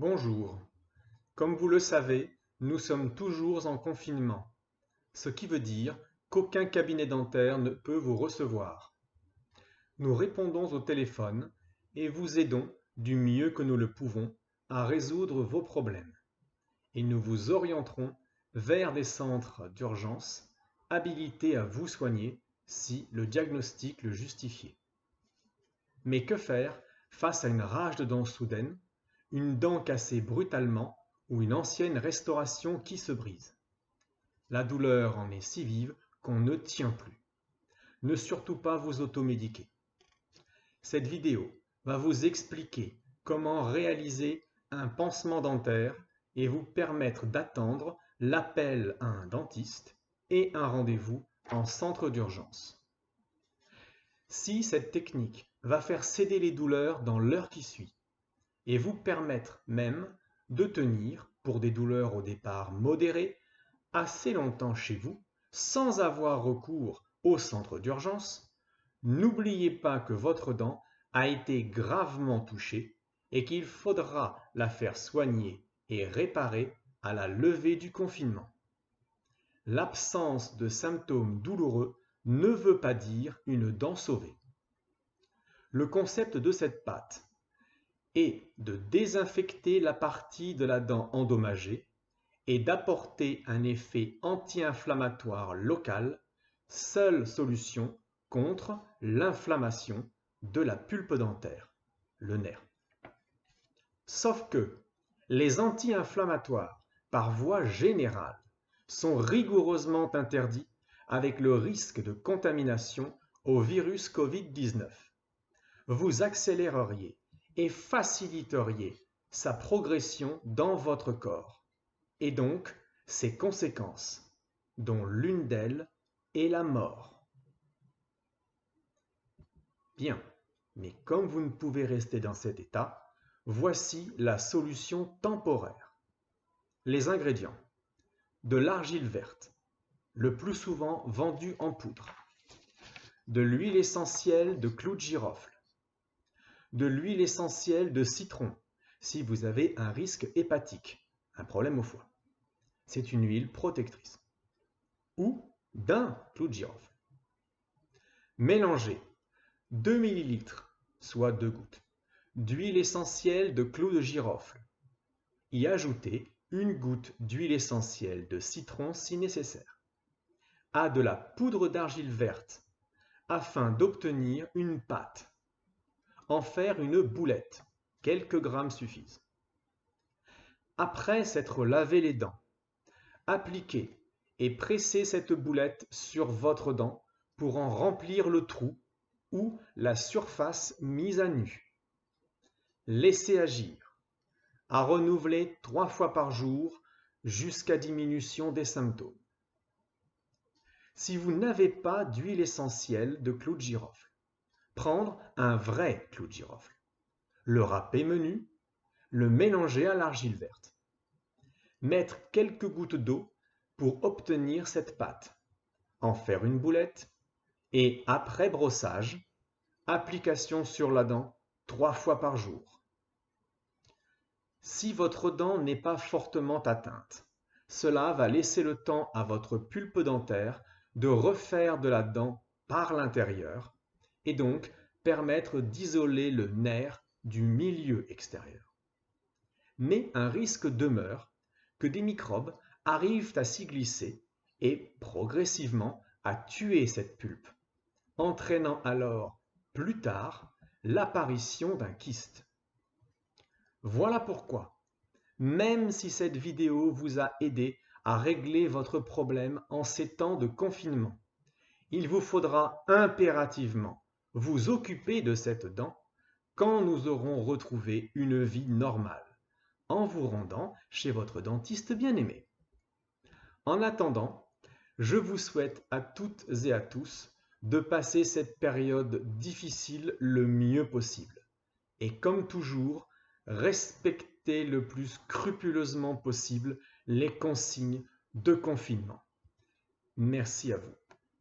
Bonjour. Comme vous le savez, nous sommes toujours en confinement, ce qui veut dire qu'aucun cabinet dentaire ne peut vous recevoir. Nous répondons au téléphone et vous aidons du mieux que nous le pouvons à résoudre vos problèmes. Et nous vous orienterons vers des centres d'urgence habilités à vous soigner si le diagnostic le justifiait. Mais que faire face à une rage de dents soudaine, une dent cassée brutalement ou une ancienne restauration qui se brise? La douleur en est si vive qu'on ne tient plus. Ne surtout pas vous automédiquer. Cette vidéo va vous expliquer comment réaliser un pansement dentaire et vous permettre d'attendre l'appel à un dentiste et un rendez-vous en centre d'urgence. Si cette technique va faire céder les douleurs dans l'heure qui suit et vous permettre même de tenir, pour des douleurs au départ modérées, assez longtemps chez vous sans avoir recours au centre d'urgence, n'oubliez pas que votre dent a été gravement touchée et qu'il faudra la faire soigner et réparer à la levée du confinement. L'absence de symptômes douloureux ne veut pas dire une dent sauvée. Le concept de cette pâte est de désinfecter la partie de la dent endommagée et d'apporter un effet anti-inflammatoire local, seule solution contre l'inflammation de la pulpe dentaire, le nerf. Sauf que les anti-inflammatoires, par voie générale, sont rigoureusement interdits avec le risque de contamination au virus Covid-19. Vous accéléreriez et faciliteriez sa progression dans votre corps, et donc ses conséquences, dont l'une d'elles est la mort. Bien, mais comme vous ne pouvez rester dans cet état, voici la solution temporaire. Les ingrédients: de l'argile verte, le plus souvent vendue en poudre, de l'huile essentielle de clou de girofle, de l'huile essentielle de citron si vous avez un risque hépatique, un problème au foie. C'est une huile protectrice. Ou d'un clou de girofle. Mélangez 2 ml, soit 2 gouttes, d'huile essentielle de clou de girofle. Y ajoutez une goutte d'huile essentielle de citron si nécessaire. À de la poudre d'argile verte afin d'obtenir une pâte. En faire une boulette, quelques grammes suffisent. Après s'être lavé les dents, appliquez et pressez cette boulette sur votre dent pour en remplir le trou ou la surface mise à nu. Laissez agir, à renouveler 3 fois par jour jusqu'à diminution des symptômes. Si vous n'avez pas d'huile essentielle de clou de girofle, prendre un vrai clou de girofle, le râper menu, le mélanger à l'argile verte. Mettre quelques gouttes d'eau pour obtenir cette pâte, en faire une boulette et après brossage, application sur la dent 3 fois par jour. Si votre dent n'est pas fortement atteinte, cela va laisser le temps à votre pulpe dentaire de refaire de la dent par l'intérieur et donc permettre d'isoler le nerf du milieu extérieur. Mais un risque demeure que des microbes arrivent à s'y glisser et progressivement à tuer cette pulpe, entraînant alors plus tard l'apparition d'un kyste. Voilà pourquoi, même si cette vidéo vous a aidé à régler votre problème en ces temps de confinement, il vous faudra impérativement vous occuper de cette dent quand nous aurons retrouvé une vie normale, en vous rendant chez votre dentiste bien-aimé. En attendant, je vous souhaite à toutes et à tous de passer cette période difficile le mieux possible. Et comme toujours, respectez le plus scrupuleusement possible les consignes de confinement. Merci à vous.